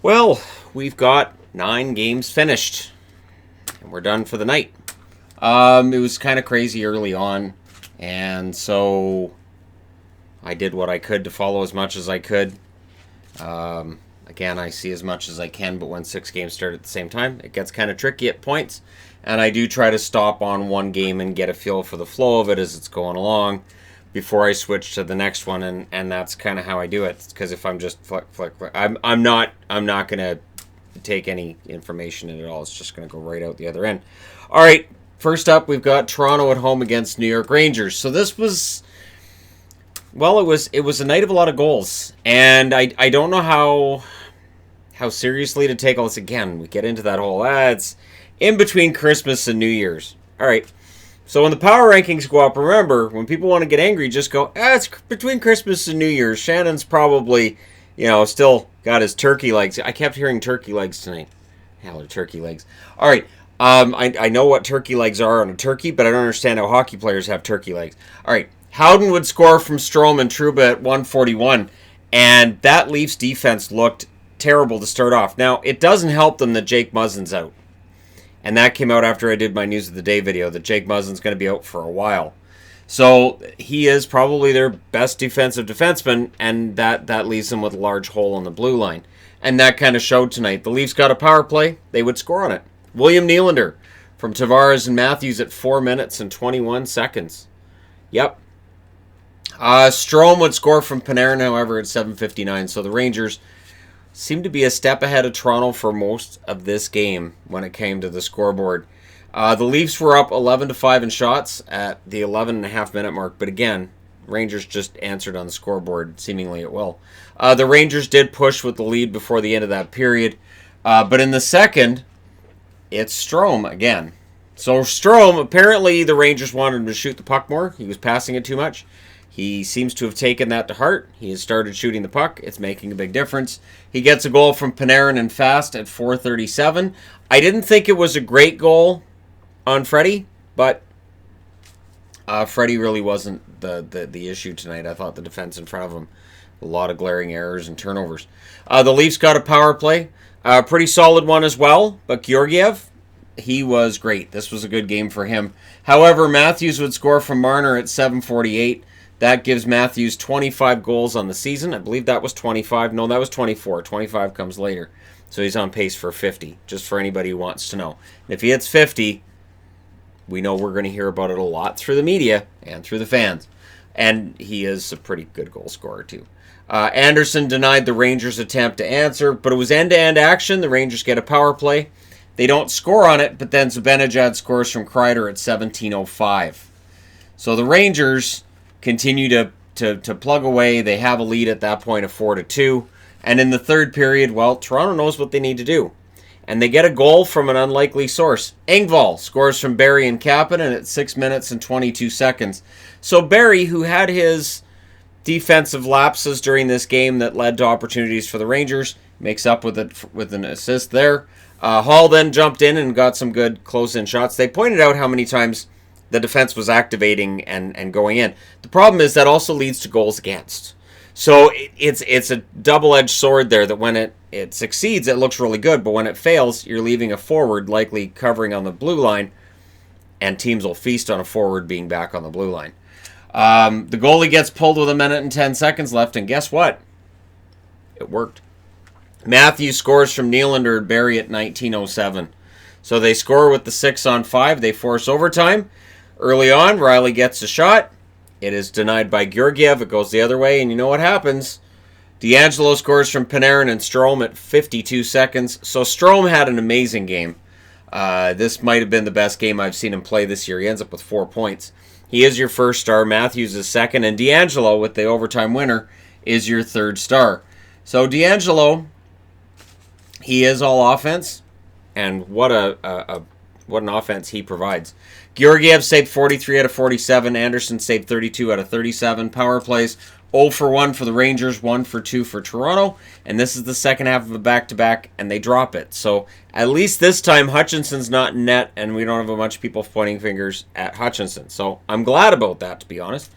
Well, we've got 9 games finished, and we're done for the night. It was kind of crazy early on, and so I did what I could to follow as much as I could. Again, I see as much as I can, but when 6 games start at the same time, it gets kind of tricky at points. And I do try to stop on one game and get a feel for the flow of it as it's going along before I switch to the next one, and that's kind of how I do it. Because if I'm just flick, I'm not going to take any information in at all. It's just going to go right out the other end. All right, first up, we've got Toronto at home against New York Rangers. So this was, well, it was a night of a lot of goals, and I don't know how seriously to take all this. Again, we get into that whole it's in between Christmas and New Year's. All right. So when the power rankings go up, remember, when people want to get angry, just go, it's between Christmas and New Year's. Shannon's probably, still got his turkey legs. I kept hearing turkey legs tonight. Hell, they're turkey legs. All right. I know what turkey legs are on a turkey, but I don't understand how hockey players have turkey legs. All right. Howden would score from Strome and Trouba at 141, and that Leafs defense looked terrible to start off. Now, it doesn't help them that Jake Muzzin's out. And that came out after I did my News of the Day video, that Jake Muzzin's going to be out for a while. So he is probably their best defensive defenseman, and that leaves them with a large hole in the blue line. And that kind of showed tonight. The Leafs got a power play. They would score on it. William Nylander from Tavares and Matthews at 4 minutes and 21 seconds. Yep. Strome would score from Panarin, however, at 7:59. So the Rangers seemed to be a step ahead of Toronto for most of this game when it came to the scoreboard. The Leafs were up 11-5 in shots at the 11.5-minute mark, but again, Rangers just answered on the scoreboard seemingly at will. The Rangers did push with the lead before the end of that period, but in the second, it's Strome again. So Strome, apparently the Rangers wanted him to shoot the puck more. He was passing it too much. He seems to have taken that to heart. He has started shooting the puck. It's making a big difference. He gets a goal from Panarin and fast at 4:37. I didn't think it was a great goal on Freddie, but Freddie really wasn't the issue tonight. I thought the defense in front of him, a lot of glaring errors and turnovers. The Leafs got a power play. A pretty solid one as well, but Georgiev, he was great. This was a good game for him. However, Matthews would score from Marner at 7:48. That gives Matthews 25 goals on the season. I believe that was 25. No, that was 24. 25 comes later. So he's on pace for 50, just for anybody who wants to know. And if he hits 50, we know we're going to hear about it a lot through the media and through the fans. And he is a pretty good goal scorer, too. Anderson denied the Rangers' attempt to answer, but it was end-to-end action. The Rangers get a power play. They don't score on it, but then Zibanejad scores from Kreider at 17:05. So the Rangers continue to plug away. They have a lead at that point of 4-2. And in the third period, well, Toronto knows what they need to do. And they get a goal from an unlikely source. Engvall scores from Barrie and Kapanen at 6 minutes and 22 seconds. So Barrie, who had his defensive lapses during this game that led to opportunities for the Rangers, makes up with it with an assist there. Hall then jumped in and got some good close-in shots. They pointed out how many times the defense was activating and going in. The problem is that also leads to goals against. So it's a double-edged sword there, that when it succeeds, it looks really good, but when it fails, you're leaving a forward likely covering on the blue line, and teams will feast on a forward being back on the blue line. The goalie gets pulled with 1 minute and 10 seconds left, and guess what? It worked. Matthews scores from Nylander and Barrie at 19:07. So they score with the 6-on-5. They force overtime. Early on, Riley gets a shot. It is denied by Georgiev. It goes the other way, and you know what happens. DeAngelo scores from Panarin and Strome at 52 seconds. So Strome had an amazing game. This might have been the best game I've seen him play this year. He ends up with 4 points. He is your first star. Matthews is second. And DeAngelo, with the overtime winner, is your third star. So DeAngelo, he is all offense. And what an offense he provides. Georgiev saved 43 out of 47. Anderson saved 32 out of 37. Power plays 0 for 1 for the Rangers, 1 for 2 for Toronto. And this is the second half of a back-to-back, and they drop it. So at least this time, Hutchinson's not in net, and we don't have a bunch of people pointing fingers at Hutchinson. So I'm glad about that, to be honest.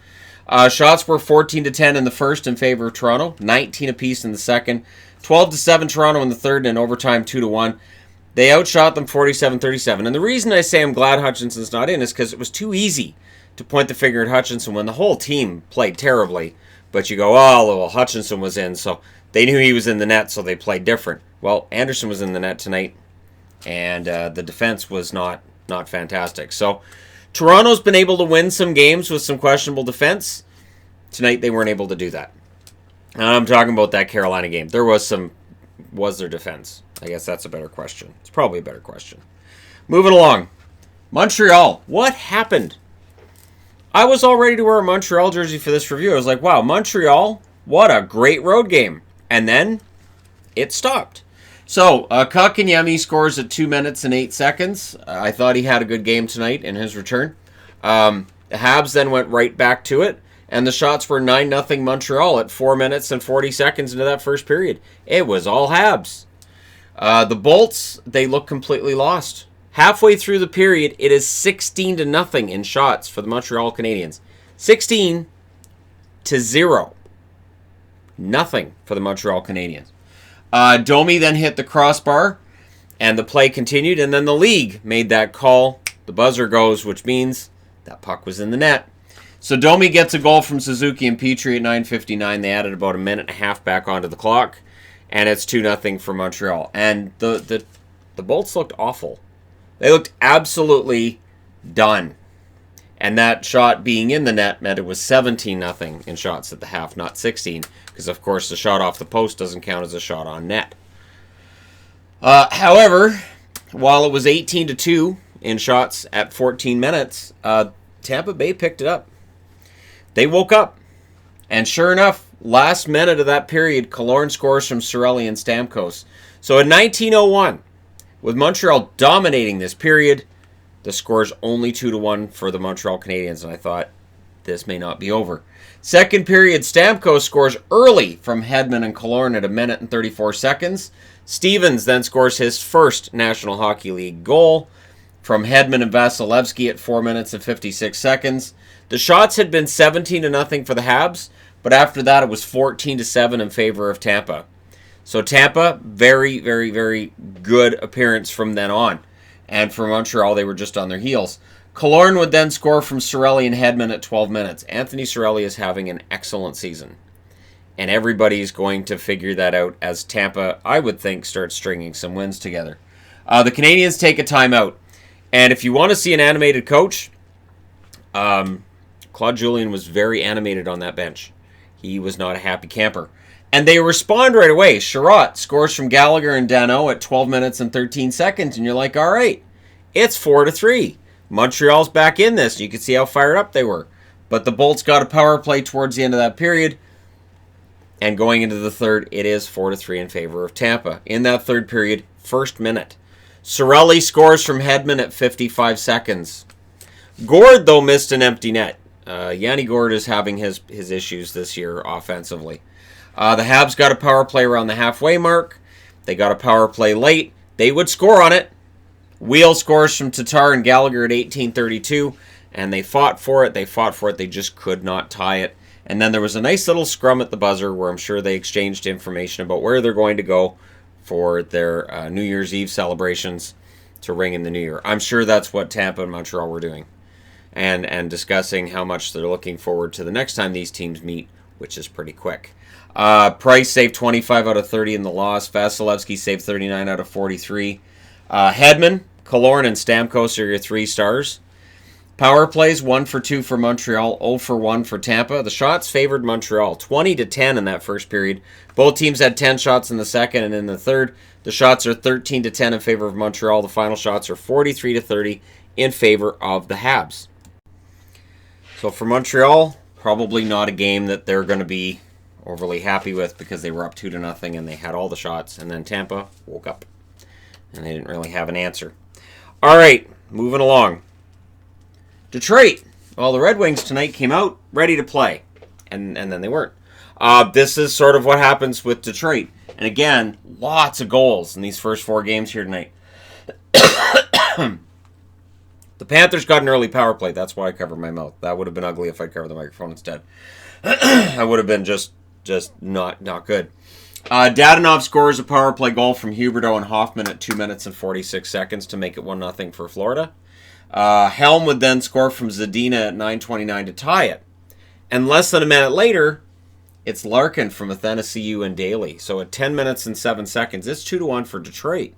Shots were 14-10 in the first in favor of Toronto, 19 apiece in the second. 12-7 Toronto in the third, and in overtime 2-1. They outshot them 47-37. And the reason I say I'm glad Hutchinson's not in is because it was too easy to point the finger at Hutchinson when the whole team played terribly. But you go, oh, well, Hutchinson was in, so they knew he was in the net, so they played different. Well, Anderson was in the net tonight, and the defense was not fantastic. So Toronto's been able to win some games with some questionable defense. Tonight they weren't able to do that. And I'm talking about that Carolina game. Was there defense? I guess that's a better question. It's probably a better question. Moving along. Montreal. What happened? I was all ready to wear a Montreal jersey for this review. I was like, wow, Montreal, what a great road game. And then it stopped. So, Kotkaniemi scores at 2 minutes and 8 seconds. I thought he had a good game tonight in his return. The Habs then went right back to it. And the shots were 9-0 Montreal at 4 minutes and 40 seconds into that first period. It was all Habs. The Bolts, they look completely lost. Halfway through the period, it is 16-0 in shots for the Montreal Canadiens. 16-0. Nothing for the Montreal Canadiens. Domi then hit the crossbar, and the play continued, and then the league made that call. The buzzer goes, which means that puck was in the net. So Domi gets a goal from Suzuki and Petrie at 9:59. They added about a minute and a half back onto the clock, and it's 2-0 for Montreal. And the Bolts looked awful. They looked absolutely done. And that shot being in the net meant it was 17-0 in shots at the half, not 16, because of course the shot off the post doesn't count as a shot on net. However, while it was 18-2 in shots at 14 minutes, Tampa Bay picked it up. They woke up, and sure enough, last minute of that period, Killorn scores from Cirelli and Stamkos. So in 19:01, with Montreal dominating this period, the score's only 2-1 for the Montreal Canadiens, and I thought, this may not be over. Second period, Stamkos scores early from Hedman and Killorn at 1 minute and 34 seconds. Stevens then scores his first National Hockey League goal from Hedman and Vasilevsky at 4 minutes and 56 seconds. The shots had been 17-0 for the Habs, but after that it was 14-7 in favor of Tampa. So Tampa, very, very, very good appearance from then on. And for Montreal, they were just on their heels. Killorn would then score from Cirelli and Hedman at 12 minutes. Anthony Cirelli is having an excellent season. And everybody's going to figure that out as Tampa, I would think, starts stringing some wins together. The Canadiens take a timeout. And if you want to see an animated coach, Claude Julien was very animated on that bench. He was not a happy camper. And they respond right away. Sherratt scores from Gallagher and Danault at 12 minutes and 13 seconds. And you're like, all right, it's 4-3. Montreal's back in this. You can see how fired up they were. But the Bolts got a power play towards the end of that period. And going into the third, it is 4-3 in favor of Tampa. In that third period, first minute, Cirelli scores from Hedman at 55 seconds. Gord, though, missed an empty net. Yanni Gord is having his issues this year offensively. The Habs got a power play around the halfway mark. They got a power play late. They would score on it. Wheel scores from Tatar and Gallagher at 18:32, and they fought for it. They just could not tie it. And then there was a nice little scrum at the buzzer where I'm sure they exchanged information about where they're going to go for their New Year's Eve celebrations to ring in the New Year. I'm sure that's what Tampa and Montreal were doing. And discussing how much they're looking forward to the next time these teams meet, which is pretty quick. Price saved 25 out of 30 in the loss. Vasilevsky saved 39 out of 43. Hedman, Killorn, and Stamkos are your 3 stars. Power plays, 1 for 2 for Montreal, 0 for 1 for Tampa. The shots favored Montreal, 20-10 in that first period. Both teams had 10 shots in the second, and in the third, the shots are 13-10 in favor of Montreal. The final shots are 43-30 in favor of the Habs. So for Montreal, probably not a game that they're going to be overly happy with because they were up 2-0 and they had all the shots. And then Tampa woke up and they didn't really have an answer. All right, moving along. Detroit. Well, the Red Wings tonight came out ready to play, and then they weren't. This is sort of what happens with Detroit. And again, lots of goals in these first 4 games here tonight. The Panthers got an early power play. That's why I covered my mouth. That would have been ugly if I covered the microphone instead. I would have been just not good. Dadonov scores a power play goal from Huberdeau and Hoffman at 2 minutes and 46 seconds to make it 1-0 for Florida. Helm would then score from Zadina at 9:29 to tie it. And less than a minute later, it's Larkin from Athanasiou and Daly. So at 10 minutes and 7 seconds, it's 2-1 for Detroit.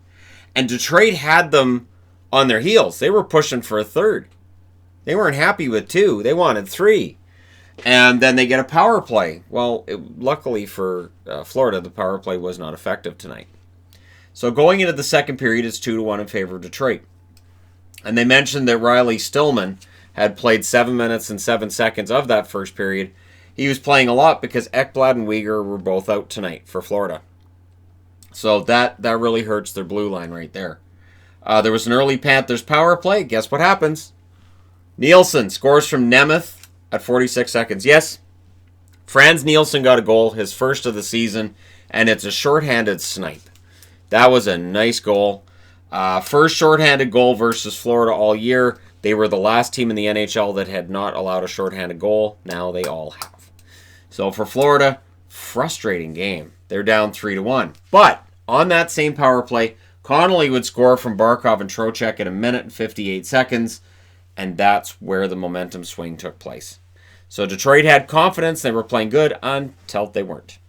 And Detroit had them on their heels. They were pushing for a third. They weren't happy with 2. They wanted 3. And then they get a power play. Well, luckily for Florida, the power play was not effective tonight. So going into the second period, it's 2-1 in favor of Detroit. And they mentioned that Riley Stillman had played 7 minutes and 7 seconds of that first period. He was playing a lot because Ekblad and Weegar were both out tonight for Florida. So that really hurts their blue line right there. There was an early Panthers power play. Guess what happens? Nielsen scores from Nemeth at 46 seconds. Yes, Franz Nielsen got a goal, his first of the season, and it's a shorthanded snipe. That was a nice goal. First shorthanded goal versus Florida all year. They were the last team in the NHL that had not allowed a shorthanded goal. Now they all have. So for Florida, frustrating game. They're down 3-1. But on that same power play, Connolly would score from Barkov and Trocheck at 1 minute and 58 seconds. And that's where the momentum swing took place. So Detroit had confidence. They were playing good until they weren't.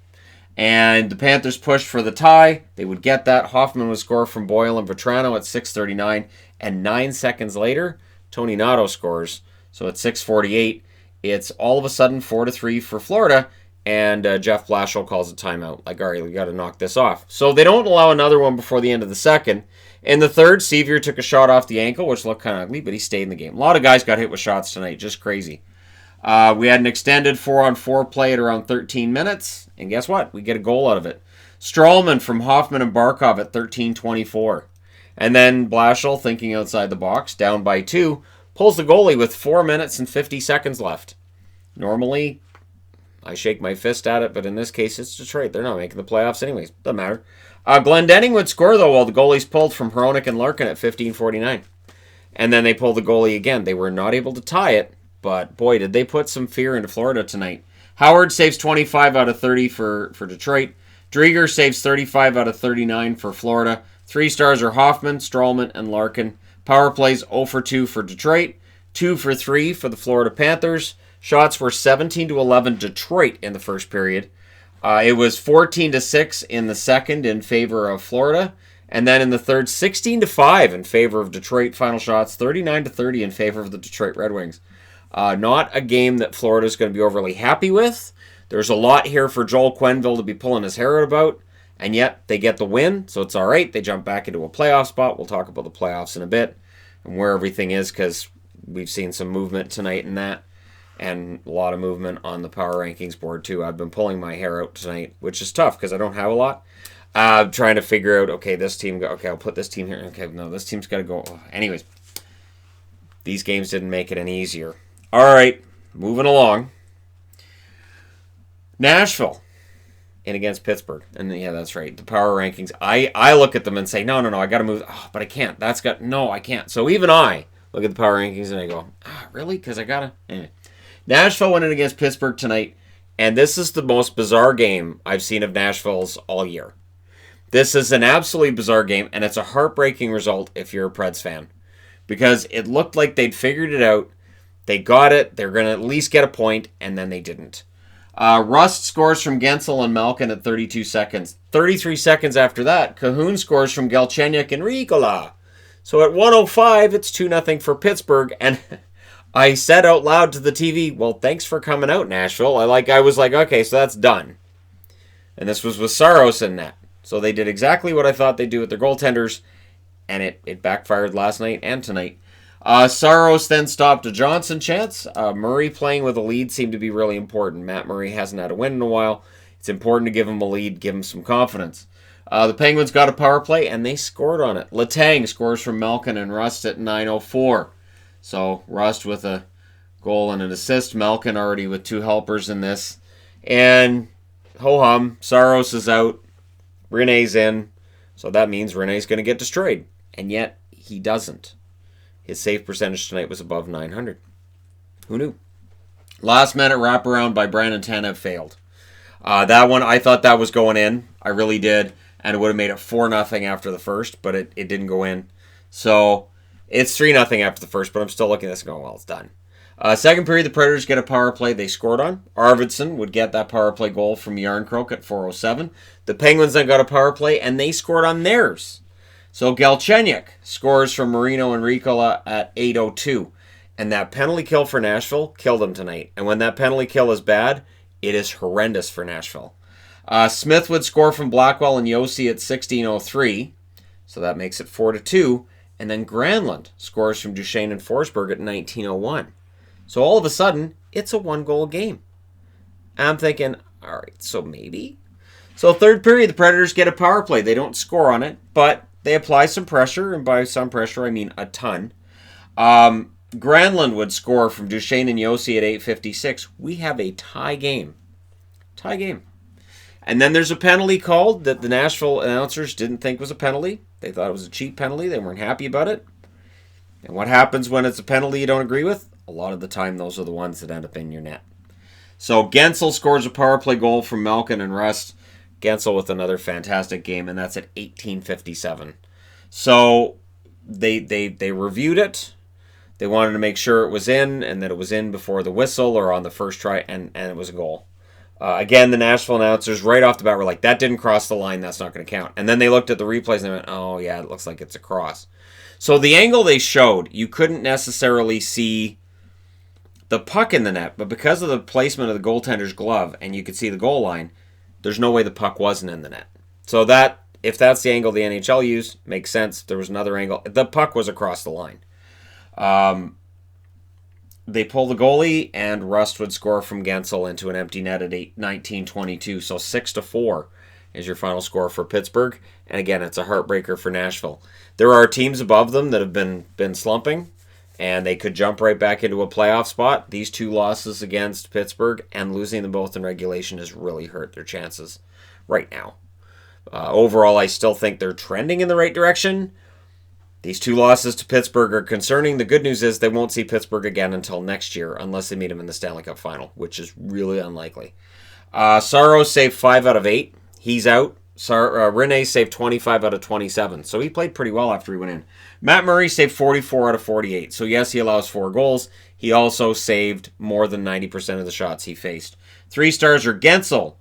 And the Panthers pushed for the tie. They would get that. Hoffman would score from Boyle and Vetrano at 6:39. And 9 seconds later, Tony Nato scores. So at 6:48, it's all of a sudden 4-3 for Florida. And Jeff Blashill calls a timeout. Like, all right, we got to knock this off. So they don't allow another one before the end of the second. In the third, Sevier took a shot off the ankle, which looked kind of ugly, but he stayed in the game. A lot of guys got hit with shots tonight. Just crazy. We had an extended 4-on-4 play at around 13 minutes. And guess what? We get a goal out of it. Strallman from Hoffman and Barkov at 13:24. And then Blashill, thinking outside the box, down by 2, pulls the goalie with 4 minutes and 50 seconds left. Normally, I shake my fist at it, but in this case, it's Detroit. They're not making the playoffs anyways. Doesn't matter. Glendening would score, though, while the goalies pulled from Hronik and Larkin at 15:49. And then they pulled the goalie again. They were not able to tie it, but boy, did they put some fear into Florida tonight. Howard saves 25 out of 30 for Detroit. Drieger saves 35 out of 39 for Florida. 3 stars are Hoffman, Strallman, and Larkin. Power plays 0 for 2 for Detroit. 2 for 3 for the Florida Panthers. Shots were 17-11 Detroit in the first period. It was 14-6 in the second in favor of Florida. And then in the third, 16-5 in favor of Detroit. Final shots, 39-30 in favor of the Detroit Red Wings. Not a game that Florida's going to be overly happy with. There's a lot here for Joel Quenneville to be pulling his hair out about. And yet, they get the win, so it's all right. They jump back into a playoff spot. We'll talk about the playoffs in a bit and where everything is, because we've seen some movement tonight in that. And a lot of movement on the power rankings board, too. I've been pulling my hair out tonight, which is tough because I don't have a lot. Trying to figure out, okay, this team, okay, I'll put this team here. Okay, no, this team's got to go. Anyways, these games didn't make it any easier. All right, moving along. Nashville in against Pittsburgh. And yeah, that's right. The power rankings. I look at them and say, no, I got to move. Oh, but I can't. I can't. So even I look at the power rankings and I go, really? Because I got to. Anyway. Nashville went in against Pittsburgh tonight, and this is the most bizarre game I've seen of Nashville's all year. This is an absolutely bizarre game, and it's a heartbreaking result if you're a Preds fan, because it looked like they'd figured it out. They got it. They're going to at least get a point, and then they didn't. Rust scores from Gensel and Malkin at 32 seconds. 33 seconds after that, Cahoon scores from Galchenyuk and Ricola. So at 1:05, it's 2-0 for Pittsburgh, and I said out loud to the TV, well, thanks for coming out, Nashville. I was like, okay, so that's done. And this was with Saros in net. So they did exactly what I thought they'd do with their goaltenders, and it backfired last night and tonight. Saros then stopped a Johnson chance. Murray playing with a lead seemed to be really important. Matt Murray hasn't had a win in a while. It's important to give him a lead, give him some confidence. The Penguins got a power play, and they scored on it. Letang scores from Malkin and Rust at 9:04. So Rust with a goal and an assist. Malkin already with 2 helpers in this. And ho-hum, Saros is out. Rene's in. So that means Rene's going to get destroyed. And yet, he doesn't. His save percentage tonight was above 900. Who knew? Last minute wraparound by Brandon Tanev failed. That one, I thought that was going in. I really did. And it would have made it 4-0 after the first, but it didn't go in. So it's 3-0 after the first, but I'm still looking at this and going, well, it's done. Second period, the Predators get a power play they scored on. Arvidsson would get that power play goal from Yarncroke at 4:07. The Penguins then got a power play, and they scored on theirs. So Galchenyuk scores from Marino and Ricola at 8:02. And that penalty kill for Nashville killed them tonight. And when that penalty kill is bad, it is horrendous for Nashville. Smith would score from Blackwell and Yossi at 16:03. So that makes it 4-2. And then Granlund scores from Duchesne and Forsberg at 19:01. So all of a sudden, it's a 1-goal game. And I'm thinking, all right, so maybe. So third period, the Predators get a power play. They don't score on it, but they apply some pressure. And by some pressure, I mean a ton. Granlund would score from Duchesne and Yossi at 8:56. We have a tie game. Tie game. And then there's a penalty called that the Nashville announcers didn't think was a penalty. They thought it was a cheap penalty. They weren't happy about it. And what happens when it's a penalty you don't agree with? A lot of the time, those are the ones that end up in your net. So Gensel scores a power play goal from Malkin and Rust. Gensel with another fantastic game, and that's at 18:57. So they reviewed it. They wanted to make sure it was in, and that it was in before the whistle or on the first try, and it was a goal. Again, the Nashville announcers right off the bat were like, that didn't cross the line, that's not going to count. And then they looked at the replays and they went, oh yeah, it looks like it's a cross. So the angle they showed, you couldn't necessarily see the puck in the net, but because of the placement of the goaltender's glove and you could see the goal line, there's no way the puck wasn't in the net. So that, if that's the angle the NHL used, makes sense. There was another angle. The puck was across the line. They pull the goalie, and Rust would score from Gensel into an empty net at 19:22. So 6-4 is your final score for Pittsburgh. And again, it's a heartbreaker for Nashville. There are teams above them that have been slumping, and they could jump right back into a playoff spot. These two losses against Pittsburgh and losing them both in regulation has really hurt their chances right now. Overall, I still think they're trending in the right direction. These two losses to Pittsburgh are concerning. The good news is they won't see Pittsburgh again until next year, unless they meet them in the Stanley Cup Final, which is really unlikely. Saros saved 5 out of 8. He's out. Rene saved 25 out of 27, so he played pretty well after he went in. Matt Murray saved 44 out of 48, so yes, he allows 4 goals. He also saved more than 90% of the shots he faced. 3 stars are Gensel,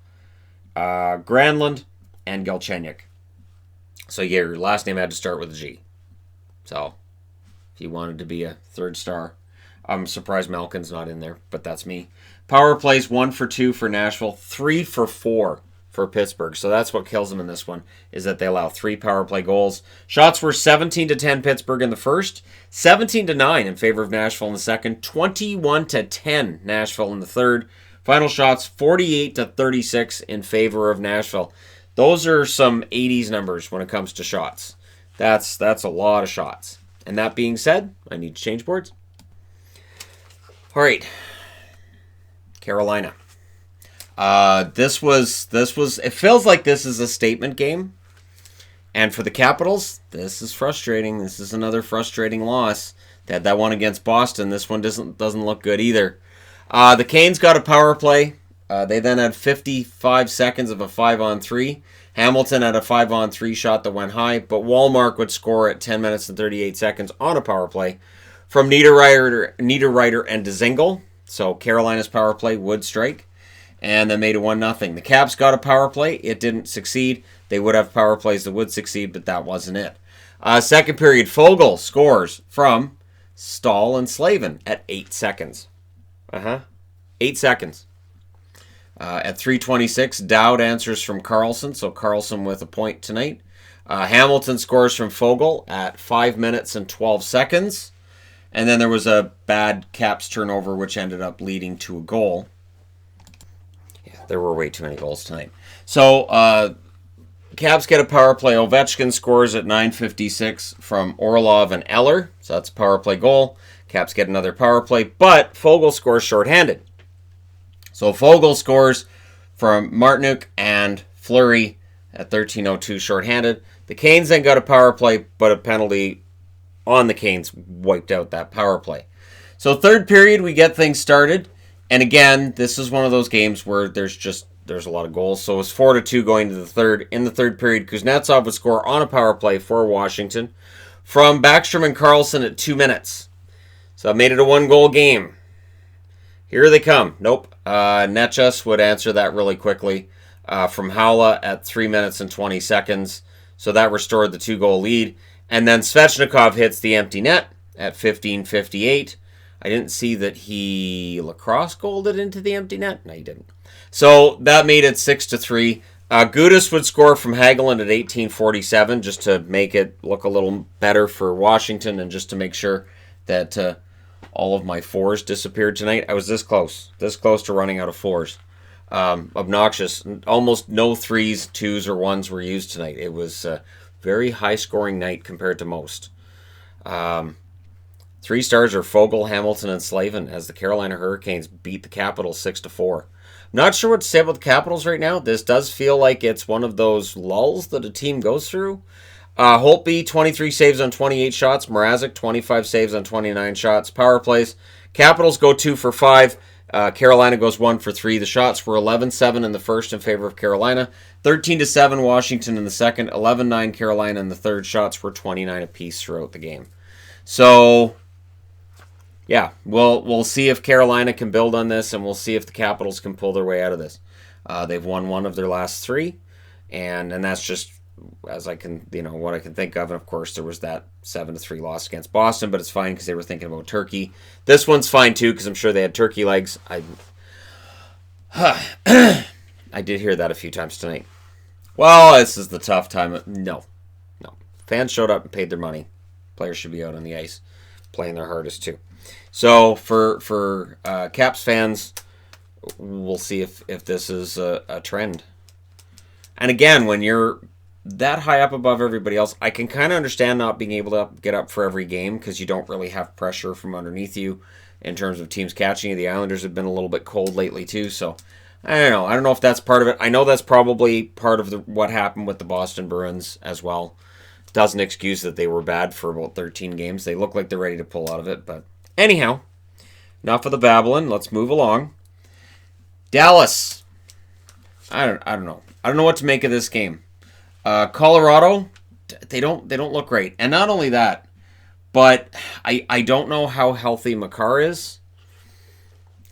Granlund, and Galchenyuk. So yeah, your last name had to start with a G. So if you wanted to be a 3rd star, I'm surprised Malkin's not in there, but that's me. Power plays 1 for 2 for Nashville, 3 for 4 for Pittsburgh. So that's what kills them in this one, is that they allow 3 power play goals. Shots were 17-10 Pittsburgh in the first, 17-9 in favor of Nashville in the second, 21-10 Nashville in the third. Final shots 48-36 in favor of Nashville. Those are some 80s numbers when it comes to shots. That's a lot of shots. And that being said, I need to change boards. All right, Carolina. This was. It feels like this is a statement game, and for the Capitals, this is frustrating. This is another frustrating loss. They had that one against Boston. This one doesn't look good either. The Canes got a power play. They then had 55 seconds of a 5-on-3. Hamilton had a 5-on-3 shot that went high, but Wallmark would score at 10 minutes and 38 seconds on a power play from Niederreiter and Dzingel. So Carolina's power play would strike, and they made it 1-0. The Caps got a power play. It didn't succeed. They would have power plays that would succeed, but that wasn't it. Second period, Foegele scores from Stahl and Slavin at 8 seconds. 8 seconds. At 3:26, Dowd answers from Carlson, so Carlson with a point tonight. Hamilton scores from Foegele at 5 minutes and 12 seconds. And then there was a bad Caps turnover, which ended up leading to a goal. Yeah, there were way too many goals tonight. So, Caps get a power play. Ovechkin scores at 9:56 from Orlov and Eller. So that's a power play goal. Caps get another power play, but Foegele scores shorthanded. So Foegele scores from Martinook and Fleury at 13:02 shorthanded. The Canes then got a power play, but a penalty on the Canes wiped out that power play. So third period, we get things started. And again, this is one of those games where there's just there's a lot of goals. So it was 4-2 going to the third. In the third period, Kuznetsov would score on a power play for Washington from Backstrom and Carlson at 2 minutes. So that made it a 1-goal game. Here they come. Nope. Netchus would answer that really quickly from Haula at 3 minutes and 20 seconds. So that restored the 2-goal lead. And then Svechnikov hits the empty net at 15:58. I didn't see that he lacrosse goaled it into the empty net. No, he didn't. So that made it 6-3. Gudas would score from Hagelin at 18:47 just to make it look a little better for Washington and just to make sure that all of my fours disappeared tonight. I was this close to running out of fours. Obnoxious. Almost no 3s, 2s, or 1s were used tonight. It was a very high-scoring night compared to most. 3 stars are Fogle, Hamilton, and Slavin as the Carolina Hurricanes beat the Capitals 6-4. Not sure what to say about the Capitals right now. This does feel like it's one of those lulls that a team goes through. Holtby, 23 saves on 28 shots. Mrazek, 25 saves on 29 shots. Power plays. Capitals go 2 for 5. Carolina goes 1 for 3. The shots were 11-7 in the first in favor of Carolina. 13-7 Washington in the second. 11-9 Carolina in the third. Shots were 29 apiece throughout the game. So, yeah, we'll see if Carolina can build on this, and we'll see if the Capitals can pull their way out of this. They've won 1 of their last 3, and that's just as I can, what I can think of. And of course, there was that 7-3 loss against Boston, but it's fine because they were thinking about turkey. This one's fine too because I'm sure they had turkey legs. I did hear that a few times tonight. Well, this is the tough time. No. Fans showed up and paid their money. Players should be out on the ice playing their hardest too. So for Caps fans, we'll see if this is a trend. And again, when you're that high up above everybody else, I can kind of understand not being able to get up for every game because you don't really have pressure from underneath you in terms of teams catching you. The Islanders have been a little bit cold lately too, so I don't know. I don't know if that's part of it. I know that's probably part of what happened with the Boston Bruins as well. Doesn't excuse that they were bad for about 13 games. They look like they're ready to pull out of it, but anyhow, enough of the babbling. Let's move along. Dallas. I don't know. I don't know what to make of this game. Colorado, they don't look great. And not only that, but I don't know how healthy Makar is.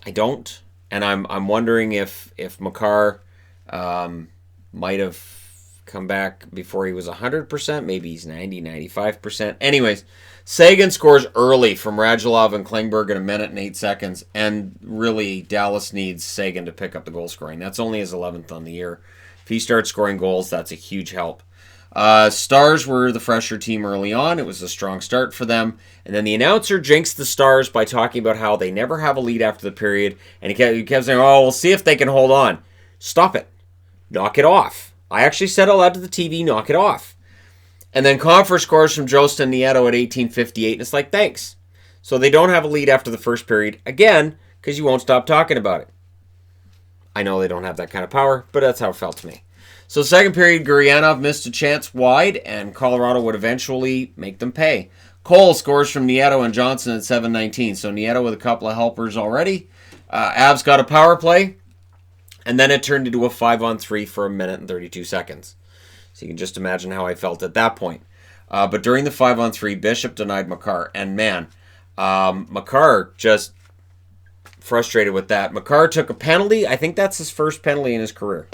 I don't. And I'm wondering if Makar might have come back before he was 100%. Maybe he's 90, 95%. Anyways, Sagan scores early from Radulov and Klingberg in 1 minute and 8 seconds. And really, Dallas needs Sagan to pick up the goal scoring. That's only his 11th on the year. If he starts scoring goals, that's a huge help. Stars were the fresher team early on. It was a strong start for them. And then the announcer jinxed the Stars by talking about how they never have a lead after the period. And he kept saying, we'll see if they can hold on. Stop it. Knock it off. I actually said aloud to the TV, knock it off. And then Confer scores from Jostin Nieto at 18:58. And it's like, thanks. So they don't have a lead after the first period. Again, because you won't stop talking about it. I know they don't have that kind of power, but that's how it felt to me. So second period, Guryanov missed a chance wide, and Colorado would eventually make them pay. Cole scores from Nieto and Johnson at 7:19. So Nieto with a couple of helpers already. Avs got a power play, and then it turned into a 5-on-3 for 1 minute and 32 seconds. So you can just imagine how I felt at that point. But during the 5-on-3, Bishop denied Makar, and man, Makar just frustrated with that. Makar took a penalty. I think that's his first penalty in his career.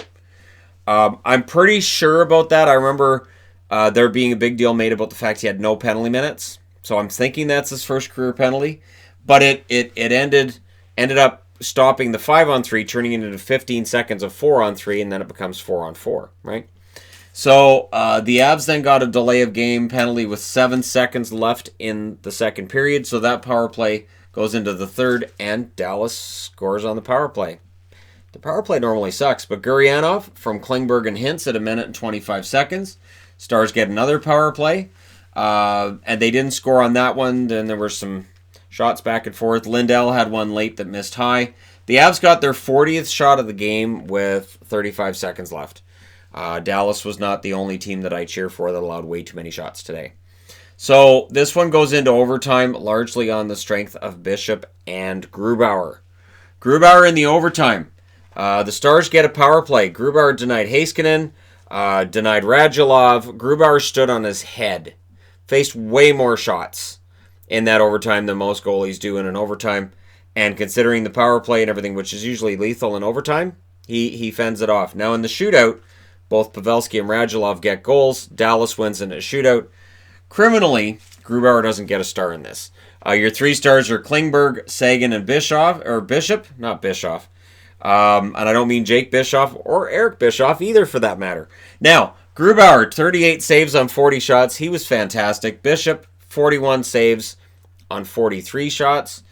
I'm pretty sure about that. I remember there being a big deal made about the fact he had no penalty minutes. So I'm thinking that's his first career penalty. But it ended up stopping the 5-on-3, turning it into 15 seconds of 4-on-3, and then it becomes 4-on-4, right? So the Avs then got a delay of game penalty with 7 seconds left in the second period. So that power play goes into the third, and Dallas scores on the power play. The power play normally sucks, but Guryanov from Klingberg and Hintz at 1 minute and 25 seconds. Stars get another power play, and they didn't score on that one. Then there were some shots back and forth. Lindell had one late that missed high. The Avs got their 40th shot of the game with 35 seconds left. Dallas was not the only team that I cheer for that allowed way too many shots today. So this one goes into overtime, largely on the strength of Bishop and Grubauer. Grubauer in the overtime. The Stars get a power play. Grubauer denied Heiskanen, denied Radulov. Grubauer stood on his head. Faced way more shots in that overtime than most goalies do in an overtime. And considering the power play and everything, which is usually lethal in overtime, he fends it off. Now in the shootout, both Pavelski and Radulov get goals. Dallas wins in a shootout. Criminally, Grubauer doesn't get a star in this. Your 3 stars are Klingberg, Sagan, and Bishop, not Bischoff. And I don't mean Jake Bischoff or Eric Bischoff either, for that matter. Now, Grubauer, 38 saves on 40 shots. He was fantastic. Bishop, 41 saves on 43 shots.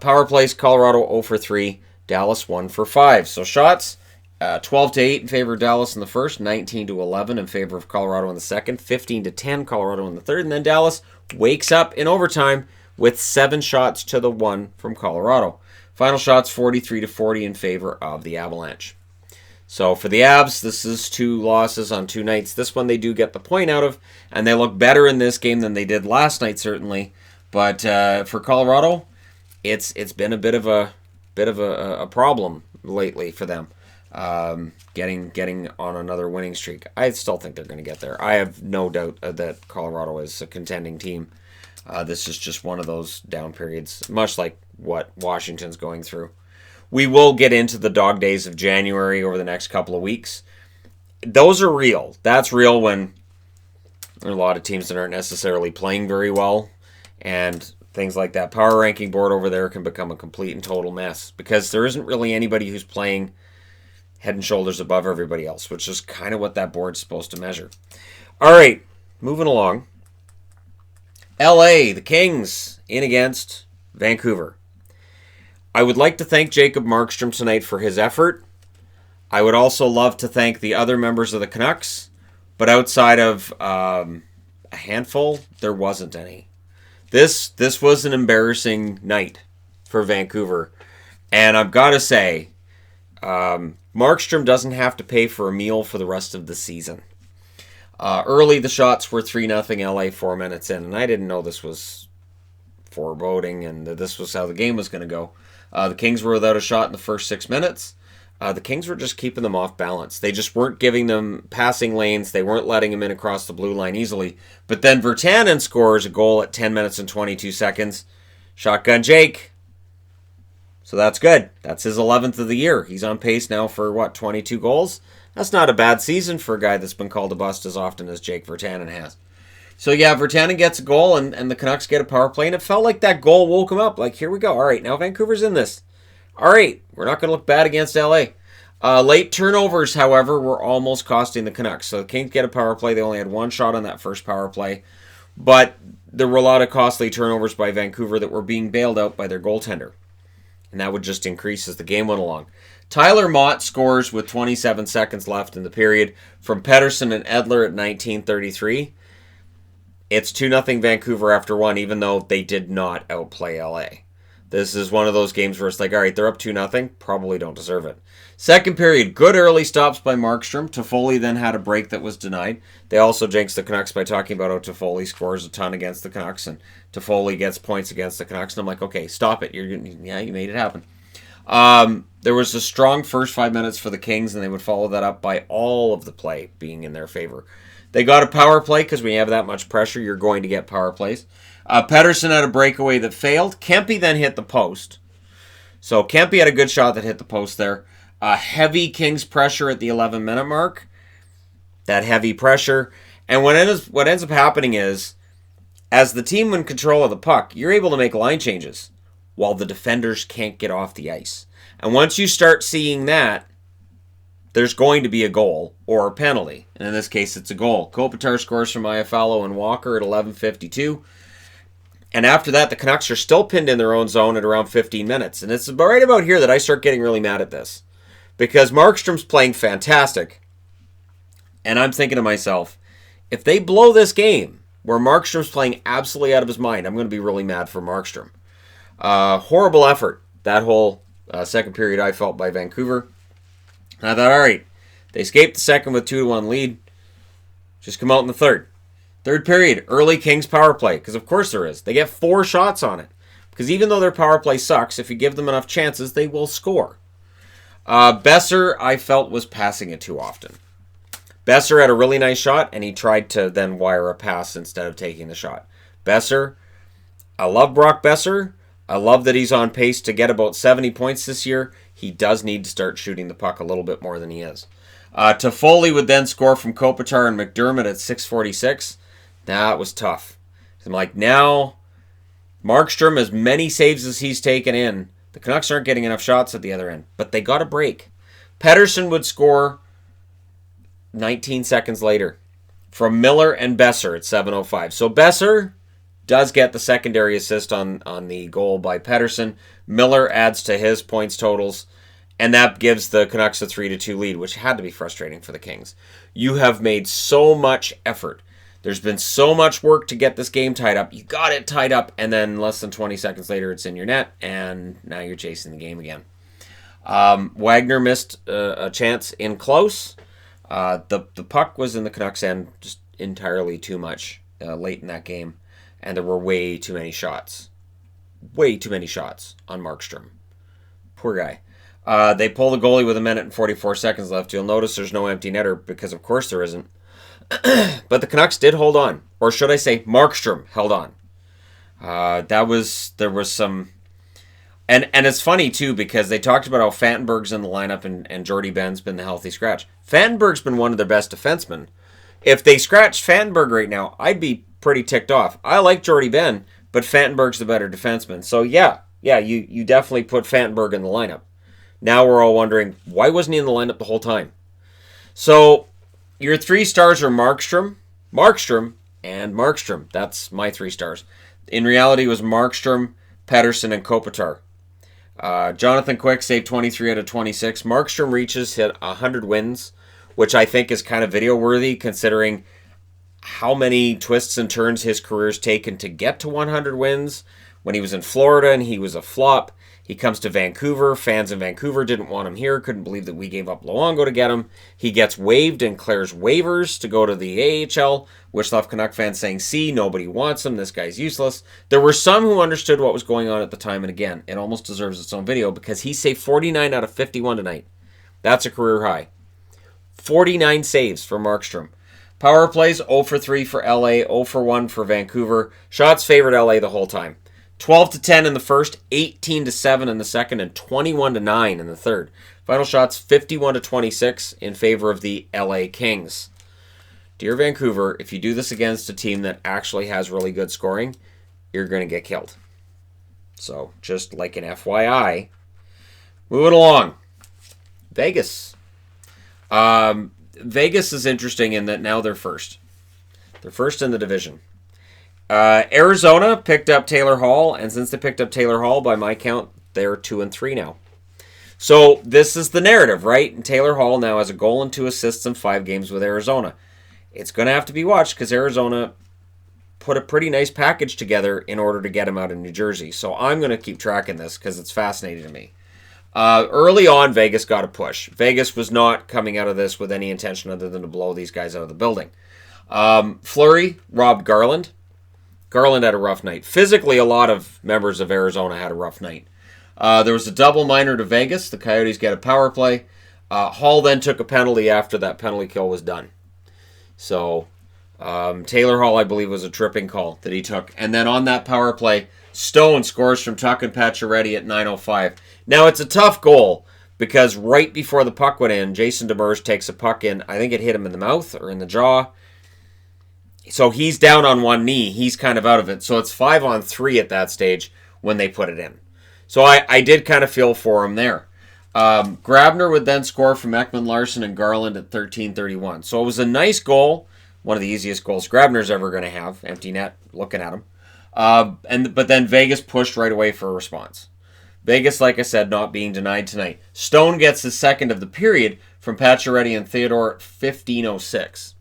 Power plays, Colorado 0 for 3. Dallas 1 for 5. So shots, 12-8 in favor of Dallas in the first, 19-11 in favor of Colorado in the second, 15-10 Colorado in the third, and then Dallas wakes up in overtime with 7 shots to the 1 from Colorado. Final shots 43-40 in favor of the Avalanche. So for the Avs, this is 2 losses on 2 nights. This one they do get the point out of, and they look better in this game than they did last night, certainly. But for Colorado, it's been a bit of a problem lately for them. Getting on another winning streak. I still think they're going to get there. I have no doubt that Colorado is a contending team. This is just one of those down periods, much like what Washington's going through. We will get into the dog days of January over the next couple of weeks. Those are real. That's real when there are a lot of teams that aren't necessarily playing very well, and things like that power ranking board over there can become a complete and total mess because there isn't really anybody who's playing head and shoulders above everybody else, which is kind of what that board's supposed to measure. All right, moving along. LA, the Kings, in against Vancouver. I would like to thank Jacob Markstrom tonight for his effort. I would also love to thank the other members of the Canucks, but outside of a handful, there wasn't any. This was an embarrassing night for Vancouver, and I've got to say, Markstrom doesn't have to pay for a meal for the rest of the season. Early, the shots were 3-0 LA 4 minutes in, and I didn't know this was foreboding and that this was how the game was going to go. The Kings were without a shot in the first 6 minutes. The Kings were just keeping them off balance. They just weren't giving them passing lanes. They weren't letting them in across the blue line easily. But then Virtanen scores a goal at 10 minutes and 22 seconds. Shotgun Jake. So that's good. That's his 11th of the year. He's on pace now for, 22 goals? That's not a bad season for a guy that's been called a bust as often as Jake Virtanen has. So yeah, Virtanen gets a goal and the Canucks get a power play, and it felt like that goal woke him up. Like, here we go. All right, now Vancouver's in this. All right, we're not going to look bad against LA. Late turnovers, however, were almost costing the Canucks. So the Kings get a power play. They only had 1 shot on that first power play. But there were a lot of costly turnovers by Vancouver that were being bailed out by their goaltender. And that would just increase as the game went along. Tyler Mott scores with 27 seconds left in the period from Pettersson and Edler at 19:33. It's 2-0 Vancouver after 1, even though they did not outplay LA. This is one of those games where it's like, all right, they're up 2-0, probably don't deserve it. Second period, good early stops by Markstrom. Toffoli then had a break that was denied. They also jinxed the Canucks by talking about how Toffoli scores a ton against the Canucks and Toffoli gets points against the Canucks. And I'm like, okay, stop it. You made it happen. There was a strong first 5 minutes for the Kings, and they would follow that up by all of the play being in their favor. They got a power play because when you have that much pressure, you're going to get power plays. Pettersson had a breakaway that failed. Kempe then hit the post. So Kempe had a good shot that hit the post there. Heavy Kings pressure at the 11-minute mark. That heavy pressure. And what ends up happening is, as the team in control of the puck, you're able to make line changes while the defenders can't get off the ice. And once you start seeing that, there's going to be a goal or a penalty. And in this case, it's a goal. Kopitar scores from Iafallo and Walker at 11:52. And after that, the Canucks are still pinned in their own zone at around 15 minutes. And it's right about here that I start getting really mad at this. Because Markstrom's playing fantastic. And I'm thinking to myself, if they blow this game, where Markstrom's playing absolutely out of his mind, I'm going to be really mad for Markstrom. Horrible effort, that whole second period I felt by Vancouver. And I thought, all right, they escaped the second with 2-1 lead. Just come out in the third. Third period, early Kings power play, because of course there is. They get 4 shots on it. Because even though their power play sucks, if you give them enough chances, they will score. Besser, I felt, was passing it too often. Besser had a really nice shot, and he tried to then wire a pass instead of taking the shot. Besser, I love Brock Besser. I love that he's on pace to get about 70 points this year. He does need to start shooting the puck a little bit more than he is. Toffoli would then score from Kopitar and McDermott at 6:46. That was tough. I'm like, now, Markstrom, as many saves as he's taken in, the Canucks aren't getting enough shots at the other end, but they got a break. Pettersson would score 19 seconds later from Miller and Besser at 7:05. So Besser does get the secondary assist on the goal by Pettersson. Miller adds to his points totals, and that gives the Canucks a 3-2 lead, which had to be frustrating for the Kings. You have made so much effort. There's been so much work to get this game tied up. You got it tied up, and then less than 20 seconds later, it's in your net, and now you're chasing the game again. Wagner missed a chance in close. The puck was in the Canucks' end just entirely too much late in that game, and there were way too many shots. Way too many shots on Markstrom. Poor guy. They pull the goalie with 1 minute and 44 seconds left. You'll notice there's no empty netter because, of course, there isn't. But the Canucks did hold on. Or should I say Markstrom held on. There was some... And it's funny, too, because they talked about how Fantenberg's in the lineup and Jordy Benn's been the healthy scratch. Fantenberg's been one of their best defensemen. If they scratched Fantenberg right now, I'd be pretty ticked off. I like Jordy Benn, but Fantenberg's the better defenseman. So, yeah, you definitely put Fantenberg in the lineup. Now we're all wondering, why wasn't he in the lineup the whole time? So, your 3 stars are Markstrom, and Markstrom. That's my 3 stars. In reality, it was Markstrom, Pettersson, and Kopitar. Jonathan Quick saved 23 out of 26. Markstrom hit 100 wins, which I think is kind of video-worthy considering how many twists and turns his career's taken to get to 100 wins. When he was in Florida and he was a flop, he comes to Vancouver. Fans in Vancouver didn't want him here, couldn't believe that we gave up Luongo to get him. He gets waived and clears waivers to go to the AHL, which left Canuck fans saying, see, nobody wants him, this guy's useless. There were some who understood what was going on at the time, and again, it almost deserves its own video because he saved 49 out of 51 tonight. That's a career high. 49 saves for Markstrom. Power plays, 0 for 3 for LA, 0 for 1 for Vancouver. Shots favored LA the whole time. 12-10 in the first, 18-7 in the second, and 21-9 in the third. Final shots, 51-26 in favor of the LA Kings. Dear Vancouver, if you do this against a team that actually has really good scoring, you're going to get killed. So, just like an FYI, moving along. Vegas. Vegas is interesting in that now they're first. They're first in the division. Arizona picked up Taylor Hall, and since they picked up Taylor Hall, by my count, they're 2-3 now. So this is the narrative, right? And Taylor Hall now has a goal and 2 assists in 5 games with Arizona. It's going to have to be watched because Arizona put a pretty nice package together in order to get him out of New Jersey. So I'm going to keep tracking this because it's fascinating to me. Early on, Vegas got a push. Vegas was not coming out of this with any intention other than to blow these guys out of the building. Fleury robbed Garland. Garland had a rough night. Physically, a lot of members of Arizona had a rough night. There was a double minor to Vegas. The Coyotes get a power play. Hall then took a penalty after that penalty kill was done. So, Taylor Hall, I believe, was a tripping call that he took. And then on that power play, Stone scores from Tuck and Pacioretty at 9:05. Now, it's a tough goal because right before the puck went in, Jason Demers takes a puck in. I think it hit him in the mouth or in the jaw. So he's down on one knee. He's kind of out of it. So it's 5-on-3 at that stage when they put it in. So I did kind of feel for him there. Grabner would then score from Ekman Larson and Garland at 13:31. So it was a nice goal. One of the easiest goals Grabner's ever going to have. Empty net, looking at him. But then Vegas pushed right away for a response. Vegas, like I said, not being denied tonight. Stone gets his second of the period from Pacioretty and Theodore at 15:06.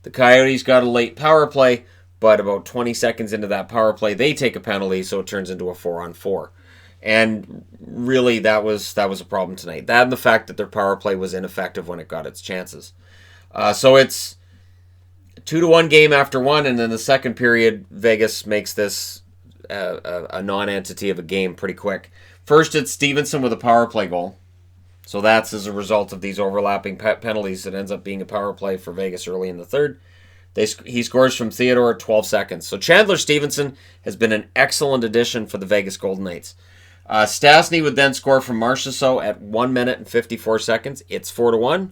The Coyotes got a late power play, but about 20 seconds into that power play, they take a penalty, so it turns into a 4-on-4. And really, that was a problem tonight. That and the fact that their power play was ineffective when it got its chances. So it's a 2-1 game after one, and then the second period, Vegas makes this a non-entity of a game pretty quick. First, it's Stevenson with a power play goal. So that's as a result of these overlapping penalties. It ends up being a power play for Vegas early in the third. He scores from Theodore at 12 seconds. So Chandler Stevenson has been an excellent addition for the Vegas Golden Knights. Stastny would then score from Marchessault at 1 minute and 54 seconds. It's 4-1.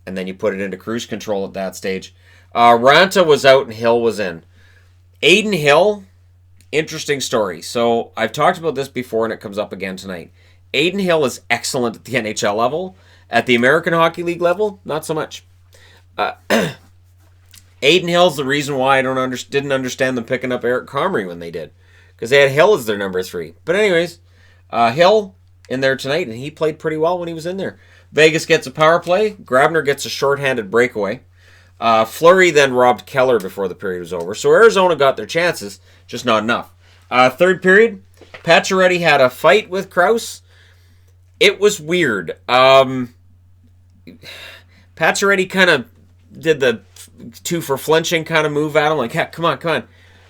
And then you put it into cruise control at that stage. Ranta was out and Hill was in. Aiden Hill, interesting story. So I've talked about this before and it comes up again tonight. Aiden Hill is excellent at the NHL level. At the American Hockey League level, not so much. Aiden Hill's the reason why I didn't understand them picking up Eric Comrie when they did. Because they had Hill as their number 3. But anyways, Hill in there tonight, and he played pretty well when he was in there. Vegas gets a power play. Grabner gets a shorthanded breakaway. Fleury then robbed Keller before the period was over. So Arizona got their chances, just not enough. Third period, Pacioretty had a fight with Krause. It was weird. Pacioretty kind of did the 2 for flinching kind of move at him. Like, heck, come on.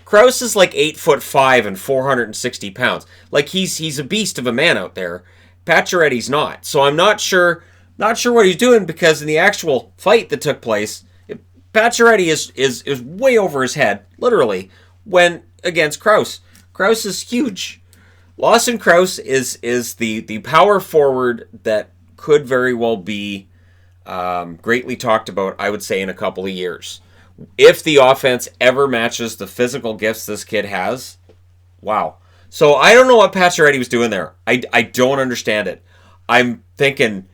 Krause is like 8'5" and 460 pounds. Like, he's a beast of a man out there. Pacioretty's not. So I'm not sure what he's doing, because in the actual fight that took place, Pacioretty is way over his head, literally, when against Krause. Krause is huge. Lawson Krause is the power forward that could very well be greatly talked about, I would say, in a couple of years. If the offense ever matches the physical gifts this kid has, wow. So I don't know what Pacioretty was doing there. I don't understand it. I'm thinking,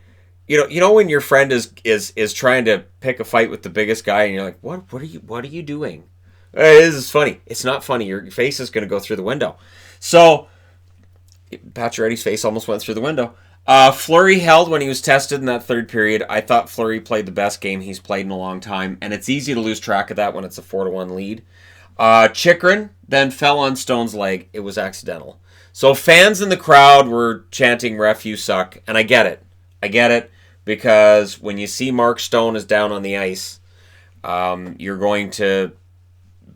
you know when your friend is trying to pick a fight with the biggest guy, and you're like, what are you doing? This is funny. It's not funny. Your face is going to go through the window. So Pacioretty's face almost went through the window. Fleury held when he was tested in that third period. I thought Fleury played the best game he's played in a long time, and it's easy to lose track of that when it's a 4-1 lead. Chychrun then fell on Stone's leg. It was accidental. So fans in the crowd were chanting, "Ref, you suck," and I get it, because when you see Mark Stone is down on the ice, you're going to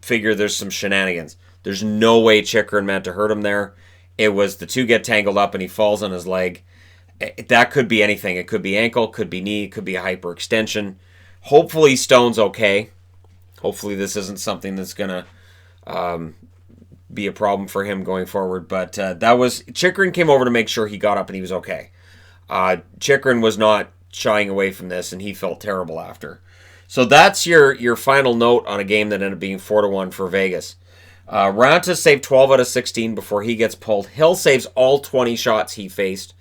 figure there's some shenanigans. There's no way Chychrun meant to hurt him there. It was the two get tangled up and he falls on his leg. That could be anything. It could be ankle, could be knee, could be a hyperextension. Hopefully Stone's okay. Hopefully this isn't something that's going to be a problem for him going forward. But Chychrun came over to make sure he got up and he was okay. Chychrun was not shying away from this, and he felt terrible after. So that's your final note on a game that ended up being 4-1 for Vegas. Ranta saved 12 out of 16 before he gets pulled. Hill saves all 20 shots he faced.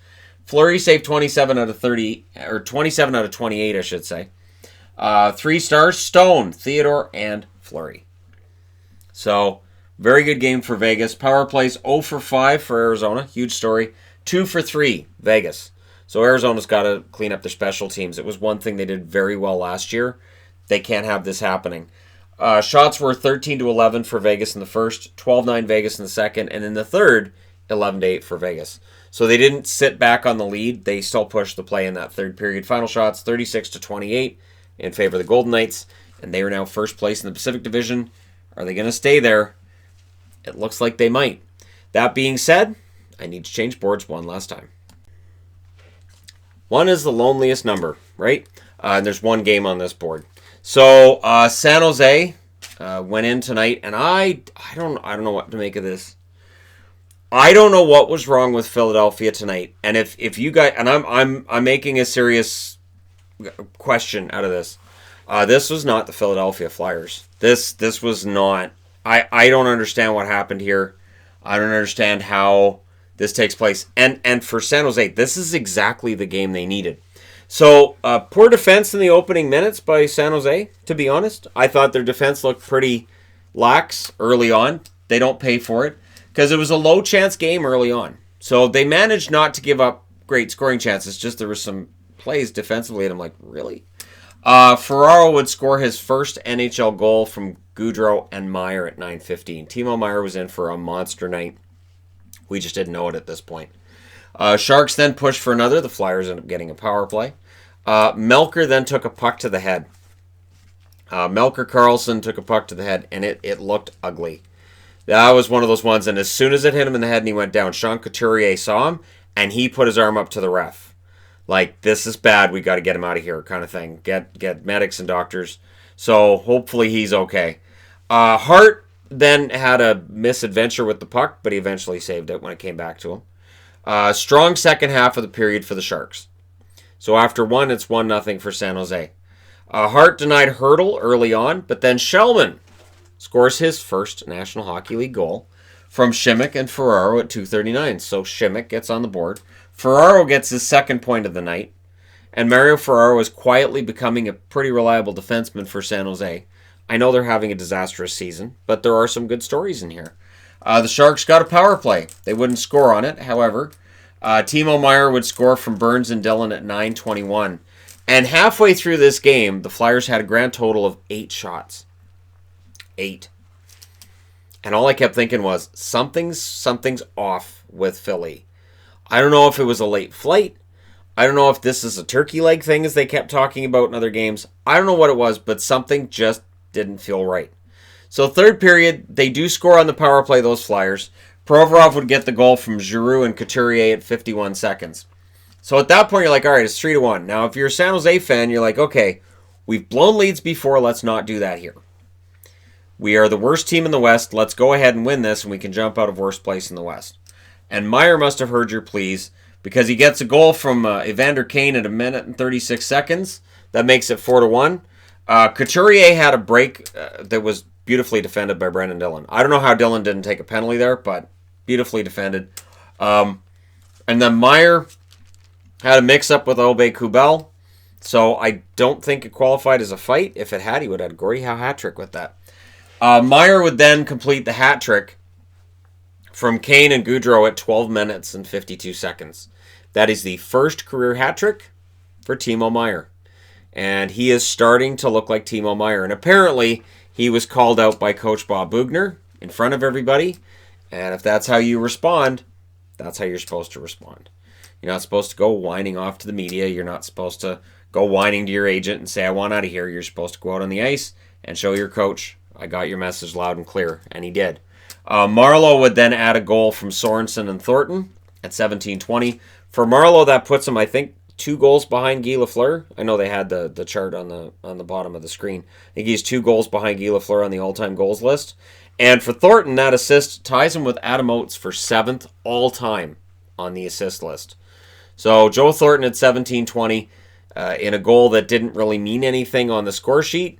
Fleury saved 27 out of 30, or 27 out of 28, I should say. 3 stars, Stone, Theodore, and Fleury. So, very good game for Vegas. Power plays 0 for 5 for Arizona. Huge story. 2 for 3, Vegas. So Arizona's got to clean up their special teams. It was one thing they did very well last year. They can't have this happening. Shots were 13-11 for Vegas in the first, 12-9 Vegas in the second, and in the third, 11-8 for Vegas. So they didn't sit back on the lead. They still pushed the play in that third period. Final shots, 36-28 in favor of the Golden Knights, and they are now first place in the Pacific Division. Are they going to stay there? It looks like they might. That being said, I need to change boards one last time. 1 is the loneliest number, right? And there's one game on this board. So San Jose went in tonight, and I don't know what to make of this. I don't know what was wrong with Philadelphia tonight, and if you guys, and I'm making a serious question out of this. This was not the Philadelphia Flyers. This was not. I don't understand what happened here. I don't understand how this takes place. And for San Jose, this is exactly the game they needed. So, poor defense in the opening minutes by San Jose, to be honest. I thought their defense looked pretty lax early on. They don't pay for it because it was a low-chance game early on. So, they managed not to give up great scoring chances. Just there were some plays defensively, and I'm like, really? Ferraro would score his first NHL goal from Gaudreau and Meyer at 9:15. Timo Meyer was in for a monster night. We just didn't know it at this point. Sharks then pushed for another. The Flyers ended up getting a power play. Melker then took a puck to the head. Melker Karlsson took a puck to the head, and it looked ugly. That was one of those ones, and as soon as it hit him in the head and he went down, Sean Couturier saw him, and he put his arm up to the ref. Like, this is bad. We got to get him out of here, kind of thing. Get medics and doctors. So hopefully he's okay. Hart then had a misadventure with the puck, but he eventually saved it when it came back to him. Strong second half of the period for the Sharks. So after one, it's 1-0 for San Jose. Hart denied Hurdle early on, but then Shellman scores his first National Hockey League goal from Shimmick and Ferraro at 2:39. So Shimmick gets on the board. Ferraro gets his second point of the night. And Mario Ferraro is quietly becoming a pretty reliable defenseman for San Jose. I know they're having a disastrous season, but there are some good stories in here. The Sharks got a power play. They wouldn't score on it, however. Timo Meier would score from Burns and Dillon at 9:21. And halfway through this game, the Flyers had a grand total of 8 shots. 8. And all I kept thinking was, something's off with Philly. I don't know if it was a late flight. I don't know if this is a turkey leg thing, as they kept talking about in other games. I don't know what it was, but something just didn't feel right. So third period, they do score on the power play, those Flyers. Provorov would get the goal from Giroux and Couturier at 51 seconds. So at that point, you're like, all right, it's 3-1. Now, if you're a San Jose fan, you're like, okay, we've blown leads before. Let's not do that here. We are the worst team in the West. Let's go ahead and win this, and we can jump out of worst place in the West. And Meier must have heard your pleas, because he gets a goal from Evander Kane at 1:36. That makes it 4-1. Couturier had a break that was beautifully defended by Brendan Dillon. I don't know how Dillon didn't take a penalty there, but beautifully defended. And then Meier had a mix-up with Obey Kubel, so I don't think it qualified as a fight. If it had, he would have had a Gordie Howe hat trick with that. Meier would then complete the hat trick from Kane and Gaudreau at 12 minutes and 52 seconds. That is the first career hat trick for Timo Meier. And he is starting to look like Timo Meier. And apparently, he was called out by Coach Bob Bugner in front of everybody. And if that's how you respond, that's how you're supposed to respond. You're not supposed to go whining off to the media. You're not supposed to go whining to your agent and say, I want out of here. You're supposed to go out on the ice and show your coach, I got your message loud and clear. And he did. Marleau would then add a goal from Sorensen and Thornton at 17:20. For Marleau, that puts him, I think, 2 goals behind Guy Lafleur. I know they had the chart on the bottom of the screen. I think he's 2 goals behind Guy Lafleur on the all-time goals list. And for Thornton, that assist ties him with Adam Oates for 7th all-time on the assist list. So Joe Thornton at 17:20 in a goal that didn't really mean anything on the score sheet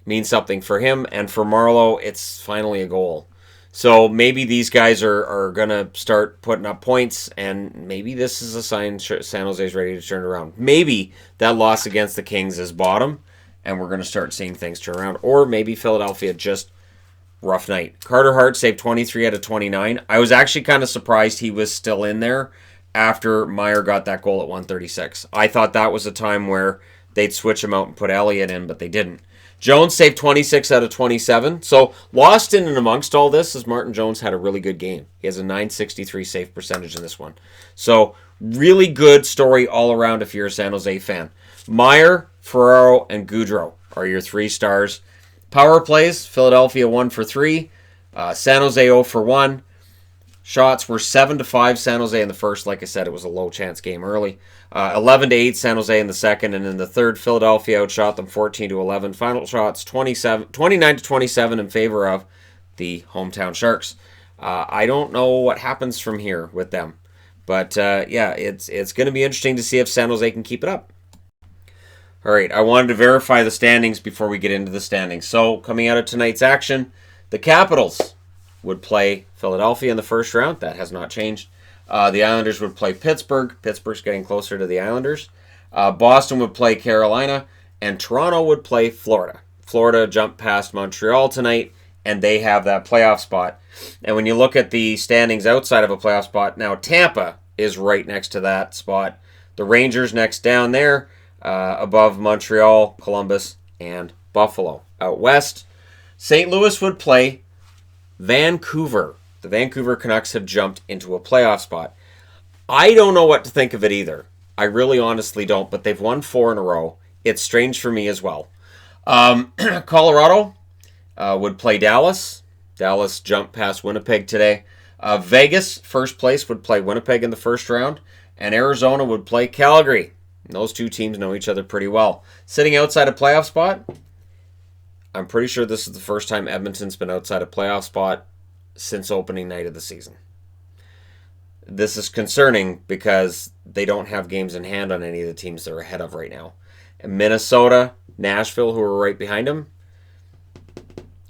means something for him. And for Marleau, it's finally a goal. So maybe these guys are going to start putting up points, and maybe this is a sign San Jose's ready to turn around. Maybe that loss against the Kings is bottom, and we're going to start seeing things turn around. Or maybe Philadelphia just rough night. Carter Hart saved 23 out of 29. I was actually kind of surprised he was still in there after Meier got that goal at 1:36. I thought that was a time where they'd switch him out and put Elliott in, but they didn't. Jones saved 26 out of 27. So lost in and amongst all this is Martin Jones had a really good game. He has a .963 save percentage in this one. So really good story all around if you're a San Jose fan. Meier, Ferraro, and Gaudreau are your 3 stars. Power plays, Philadelphia 1 for 3. San Jose 0 for 1. Shots were 7-5 San Jose in the first. Like I said, it was a low-chance game early. 11-8 San Jose in the second. And in the third, Philadelphia outshot them 14-11. Final shots 29-27 in favor of the hometown Sharks. I don't know what happens from here with them. But, yeah, it's going to be interesting to see if San Jose can keep it up. All right, I wanted to verify the standings before we get into the standings. So, coming out of tonight's action, the Capitals would play Philadelphia in the first round. That has not changed. The Islanders would play Pittsburgh. Pittsburgh's getting closer to the Islanders. Boston would play Carolina. And Toronto would play Florida. Florida jumped past Montreal tonight, and they have that playoff spot. And when you look at the standings outside of a playoff spot, now Tampa is right next to that spot. The Rangers next down there, above Montreal, Columbus, and Buffalo. Out west, St. Louis would play Vancouver. The Vancouver Canucks have jumped into a playoff spot. I don't know what to think of it either. I really honestly don't, but they've won 4 in a row. It's strange for me as well. Colorado would play Dallas. Dallas jumped past Winnipeg today. Vegas, first place, would play Winnipeg in the first round. and Arizona would play Calgary. And those two teams know each other pretty well. Sitting outside a playoff spot, I'm pretty sure this is the first time Edmonton's been outside a playoff spot since opening night of the season. This is concerning because they don't have games in hand on any of the teams they're ahead of right now. And Minnesota, Nashville, who are right behind them,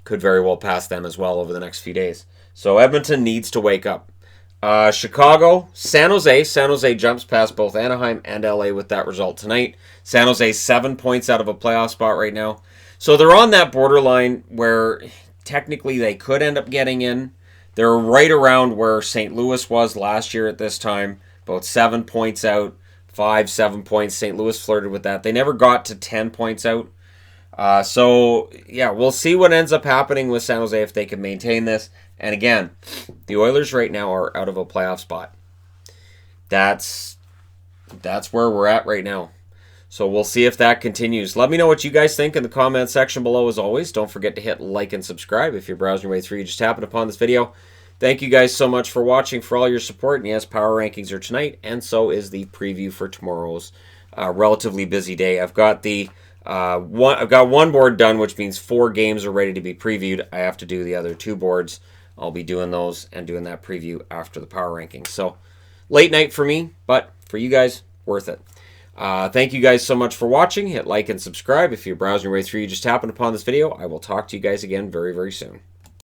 could very well pass them as well over the next few days. So Edmonton needs to wake up. Chicago, San Jose. San Jose jumps past both Anaheim and LA with that result tonight. San Jose 7 points out of a playoff spot right now. So they're on that borderline where technically they could end up getting in. They're right around where St. Louis was last year at this time. About 7 points out. 7 points. St. Louis flirted with that. They never got to 10 points out. So, yeah, we'll see what ends up happening with San Jose if they can maintain this. And again, the Oilers right now are out of a playoff spot. That's where we're at right now. So we'll see if that continues. Let me know what you guys think in the comment section below as always. Don't forget to hit like and subscribe if you're browsing your way through. You just happened upon this video. Thank you guys so much for watching, for all your support. And yes, power rankings are tonight, and so is the preview for tomorrow's relatively busy day. I've got one board done, which means 4 games are ready to be previewed. I have to do the other 2 boards. I'll be doing those and doing that preview after the power rankings. So late night for me, but for you guys, worth it. Thank you guys so much for watching. Hit like and subscribe if you're browsing your way through. You just happened upon this video. I will talk to you guys again very, very soon.